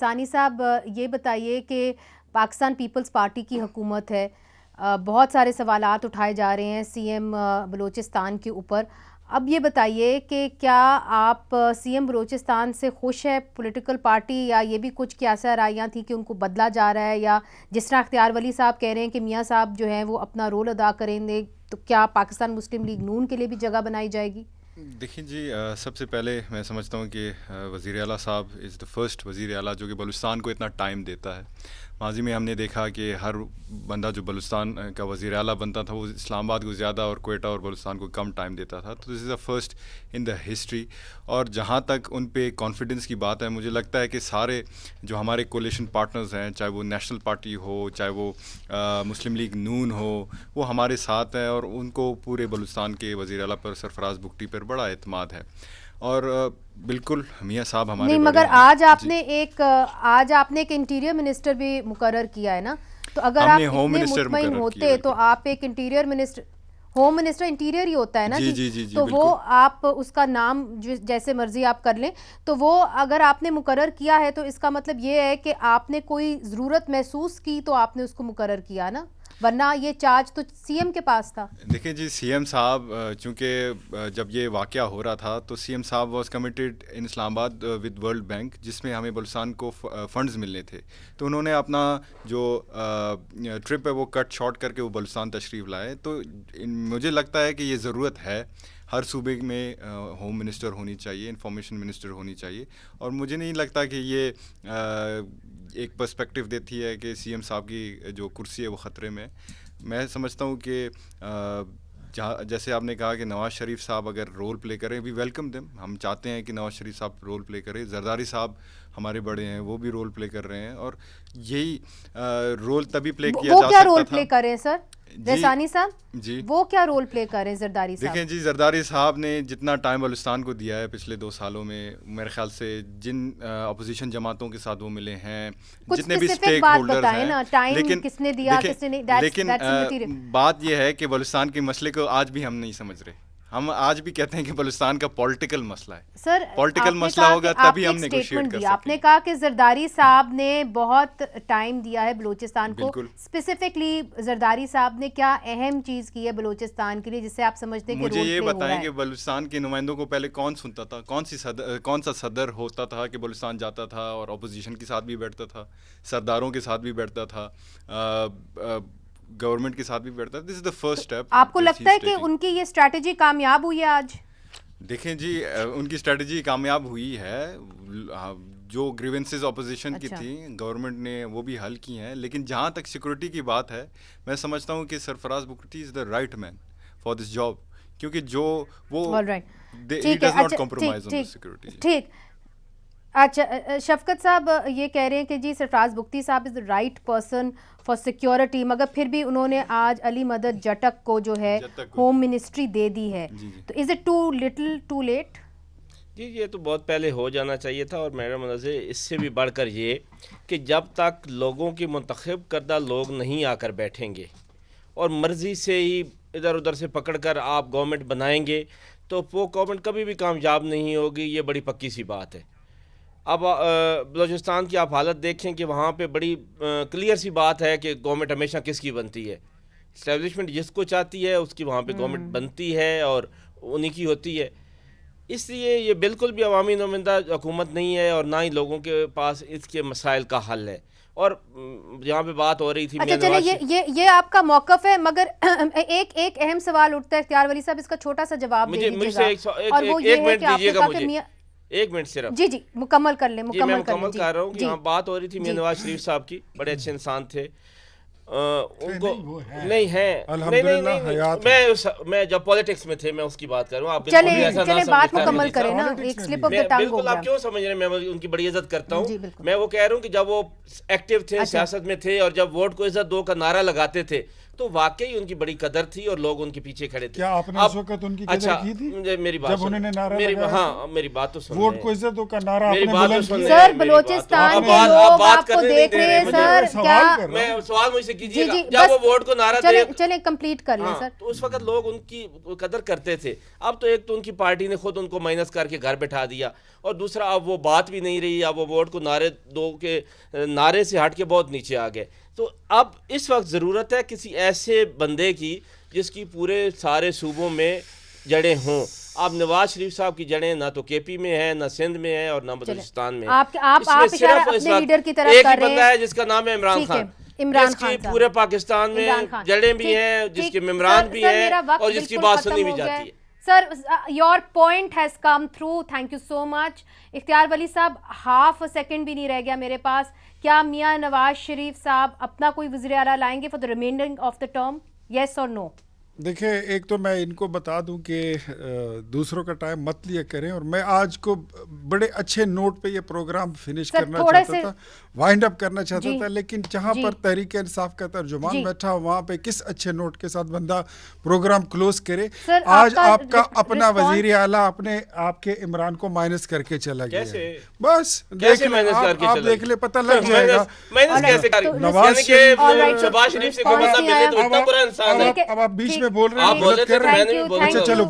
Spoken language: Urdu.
ثانی صاحب یہ بتائیے کہ پاکستان پیپلز پارٹی کی حکومت ہے، بہت سارے سوالات اٹھائے جا رہے ہیں سی ایم بلوچستان کے اوپر. اب یہ بتائیے کہ کیا آپ سی ایم بلوچستان سے خوش ہے پولیٹیکل پارٹی، یا یہ بھی کچھ کیسا رائیاں تھیں کہ ان کو بدلا جا رہا ہے، یا جس طرح اختیار ولی صاحب کہہ رہے ہیں کہ میاں صاحب جو ہیں وہ اپنا رول ادا کریں گے، تو کیا پاکستان مسلم لیگ نون کے لیے بھی جگہ بنائی جائے گی؟ دیکھیں جی، سب سے پہلے میں سمجھتا ہوں کہ وزیر اعلیٰ صاحب از دا فرسٹ وزیر اعلیٰ جو کہ بلوچستان کو اتنا ٹائم دیتا ہے. ماضی میں ہم نے دیکھا کہ ہر بندہ جو بلوچستان کا وزیر اعلیٰ بنتا تھا وہ اسلام آباد کو زیادہ اور کوئٹہ اور بلوچستان کو کم ٹائم دیتا تھا. تو دس از the first in the history. اور جہاں تک ان پہ کانفیڈنس کی بات ہے، مجھے لگتا ہے کہ سارے جو ہمارے کولیشن پارٹنرز ہیں، چاہے وہ نیشنل پارٹی ہو، چاہے وہ مسلم لیگ نون ہو، وہ ہمارے ساتھ ہیں، اور ان کو پورے بلوچستان کے وزیر اعلیٰ پر سرفراز بگٹی پر بڑا اعتماد ہے. اور بالکل میاں صاحب ہمارے نہیں، مگر آج آپ نے ایک انٹیریئر منسٹر بھی مقرر کیا ہے نا، تو اگر آپ اتنے مطمئن ہوتے تو آپ ایک interior minister, home minister interior ہی ہوتا ہے نا جی، تو وہ آپ اس کا نام جیسے مرضی آپ کر لیں، تو وہ اگر آپ نے مقرر کیا ہے تو اس کا مطلب یہ ہے کہ آپ نے کوئی ضرورت محسوس کی تو آپ نے اس کو مقرر کیا نا، ورنہ یہ چارج تو سی ایم کے پاس تھا. دیکھیں جی، سی ایم صاحب چونکہ جب یہ واقعہ ہو رہا تھا تو سی ایم صاحب واز کمیٹیڈ ان اسلام آباد ود ورلڈ بینک، جس میں ہمیں بلوچستان کو فنڈز ملنے تھے. تو انہوں نے اپنا جو ٹرپ ہے وہ کٹ شارٹ کر کے وہ بلوچستان تشریف لائے. تو مجھے لگتا ہے کہ یہ ضرورت ہے، ہر صوبے میں ہوم منسٹر ہونی چاہیے، انفارمیشن منسٹر ہونی چاہیے. اور مجھے نہیں لگتا کہ یہ ایک پرسپیکٹیو دیتی ہے کہ سی ایم صاحب کی جو کرسی ہے وہ خطرے میں. میں سمجھتا ہوں کہ جیسے آپ نے کہا کہ نواز شریف صاحب اگر رول پلے کریں، وی ویلکم دیم. ہم چاہتے ہیں کہ نواز شریف صاحب رول پلے کریں. زرداری صاحب ہمارے بڑے ہیں، وہ بھی رول پلے کر رہے ہیں، اور یہی رول تبھی پلے کیا جا سکتا تھا. وہ کیا رول پلے کر رہے ہیں سر ثانی صاحب؟ جی، وہ کیا رول پلے کر رہے ہیں زرداری صاحب؟ دیکھیں جی، زرداری صاحب نے جتنا ٹائم بلوچستان کو دیا ہے پچھلے 2 سالوں میں، میرے خیال سے جن اپوزیشن جماعتوں کے ساتھ وہ ملے ہیں، جتنے بھی اسٹیک ہولڈرز ہیں، لیکن بات یہ ہے کہ بلوچستان کے مسئلے کو آج بھی ہم نہیں سمجھ رہے. ہم آج بھی کہتے ہیں کہ بلوچستان کا پولیٹیکل مسئلہ ہے. سر پولیٹیکل مسئلہ ہوگا تبھی ہم نیگوشیٹ کر سکیں. آپ نے کہا کہ زرداری صاحب نے بہت ٹائم دیا ہے بلوچستان کو. اسپیسیفکلی زرداری صاحب نے کیا اہم چیز کی ہے بلوچستان کے لیے جس سے آپ سمجھتے ہیں کہ مجھے یہ بتائیں کہ بلوچستان کے نمائندوں کو پہلے کون سنتا تھا؟ کون سا صدر ہوتا تھا کہ بلوچستان جاتا تھا اور اپوزیشن کے ساتھ بھی بیٹھتا تھا، سرداروں کے ساتھ بھی بیٹھتا تھا، گورنمنٹ کے ساتھ بھی بیٹھتا ہے. دس از دا فرسٹ اسٹیپ. آپ کو لگتا ہے کہ ان کی یہ اسٹریٹجی کامیاب ہوئی ہے آج؟ دیکھیں جی، ان کی اسٹریٹجی کامیاب ہوئی ہے. جو گریونسز اپوزیشن کی تھیں گورنمنٹ نے وہ بھی حل کی ہیں. لیکن جہاں تک سیکورٹی کی بات ہے، میں سمجھتا ہوں کہ Sarfaraz Bugti is the right man for this job, کیونکہ جو وہ he does not compromise on the security. ٹھیک. اچھا، شفقت صاحب یہ کہہ رہے ہیں کہ جی سرفراز بگٹی صاحب is the right person for security, مگر پھر بھی انہوں نے آج علی مدد جٹک کو جو ہے ہوم منسٹری دے دی ہے. تو is it too little too late? جی، یہ تو بہت پہلے ہو جانا چاہیے تھا. اور میرا نظر اس سے بھی بڑھ کر یہ کہ جب تک لوگوں کی منتخب کردہ لوگ نہیں آ کر بیٹھیں گے اور مرضی سے ہی ادھر ادھر سے پکڑ کر آپ گورنمنٹ بنائیں گے تو وہ گورنمنٹ کبھی بھی کامیاب نہیں ہوگی. یہ بڑی پکی سی بات ہے. اب بلوچستان کی آپ حالت دیکھیں کہ وہاں پہ بڑی کلیئر سی بات ہے کہ گورنمنٹ ہمیشہ کس کی بنتی ہے. اسٹیبلشمنٹ جس کو چاہتی ہے اس کی وہاں پہ گورنمنٹ بنتی ہے اور انہی کی ہوتی ہے. اس لیے یہ بالکل بھی عوامی نمائندہ حکومت نہیں ہے، اور نہ ہی لوگوں کے پاس اس کے مسائل کا حل ہے. اور جہاں پہ بات ہو رہی تھی، اچھا چلے یہ آپ کا موقف ہے، مگر ایک اہم سوال اٹھتا ہے اختیار ولی صاحب، اس کا چھوٹا سا جواب دے دیجیے گا، اور وہ یہ ہے کہ آپ نے کہا کہ ایک منٹ صرف. جی مکمل کر لیں. میں مکمل کر رہا ہوں کہ یہاں بات ہو رہی تھی میاں نواز شریف صاحب کی. بڑے اچھے انسان تھے. ان کو نہیں ہیں، میں جب پالیٹکس میں تھے میں اس کی بات کر رہا ہوں. آپ چلے بات مکمل کریں نا، ایک سلپ آف دی ٹنگ ہو گیا. آپ کیوں سمجھ رہے ہیں؟ میں ان کی بڑی عزت کرتا ہوں. میں وہ کہہ رہا ہوں کہ جب وہ ایکٹیو تھے، سیاست میں تھے، اور جب ووٹ کو عزت دو کا نعرہ لگاتے تھے، تو واقعی ان کی بڑی قدر تھی اور لوگ ان کے پیچھے کھڑے تھے. کیا آپ نے اس وقت ان کی قدر کی تھی میری بات جب انہوں نے نعرہ لگایا؟ ہاں میری بات تو سن ووٹ کو عزت کا نعرہ میری آپ نے بات تو بلند سن کیا. سر بلوچستان کے لوگ آپ کو دیکھ رہے ہیں سر. کیا میں سوال مجھ سے کیجیے جی گا جی جب وہ ووٹ کو نعرہ دے چلیں کمپلیٹ کر لیں سر. تو اس وقت لوگ ان کی قدر کرتے تھے. اب تو ایک تو ان کی پارٹی نے خود ان کو مائنس کر کے گھر بٹھا دیا اور دوسرا اب وہ بات بھی نہیں رہی. اب وہ ووٹ کو نعرے دو کے نعرے سے ہٹ کے بہت نیچے آ گئے. تو اب اس وقت ضرورت ہے کسی ایسے بندے کی جس کی پورے سارے صوبوں میں جڑیں ہوں. اب نواز شریف صاحب کی جڑیں نہ تو کے پی میں ہیں نہ سندھ میں ہیں اور نہ بلوچستان میں. آپ اشارہ اپنے لیڈر کی طرف ایک کر ہی رہے بندہ ہیں ہے جس کا نام ہے عمران خان. عمران جس خان کی پورے پاکستان میں جڑیں بھی ہیں, جس کے ممبران بھی ہیں اور جس کی بات سنی بھی جاتی ہے. Sir your point has come through, thank you so much. Ikhtiar Wali صاحب ہاف سیکنڈ بھی نہیں رہ گیا میرے پاس. کیا میاں نواز شریف صاحب اپنا کوئی وزیر اعلیٰ لائیں گے for the remanding of the term, yes اور نو؟ دیکھیں ایک تو میں ان کو بتا دوں کہ دوسروں کا ٹائم مت لیا کریں, اور میں آج کو بڑے اچھے نوٹ پہ یہ پروگرام فنش کرنا چاہتا تھا, وائنڈ اپ کرنا چاہتا تھا, لیکن جہاں پر تحریک انصاف کا ترجمان بیٹھا وہاں پہ کس اچھے نوٹ کے ساتھ بندہ پروگرام کلوز کرے. آج آپ کا اپنا وزیر اعلیٰ اپنے آپ کے عمران کو مائنس کر کے چلا گیا. بس آپ دیکھ لیں پتہ لگ جائے گا. نواز شہباز شریف سے اب آپ بیچ میں بول رہے ہیں, چلو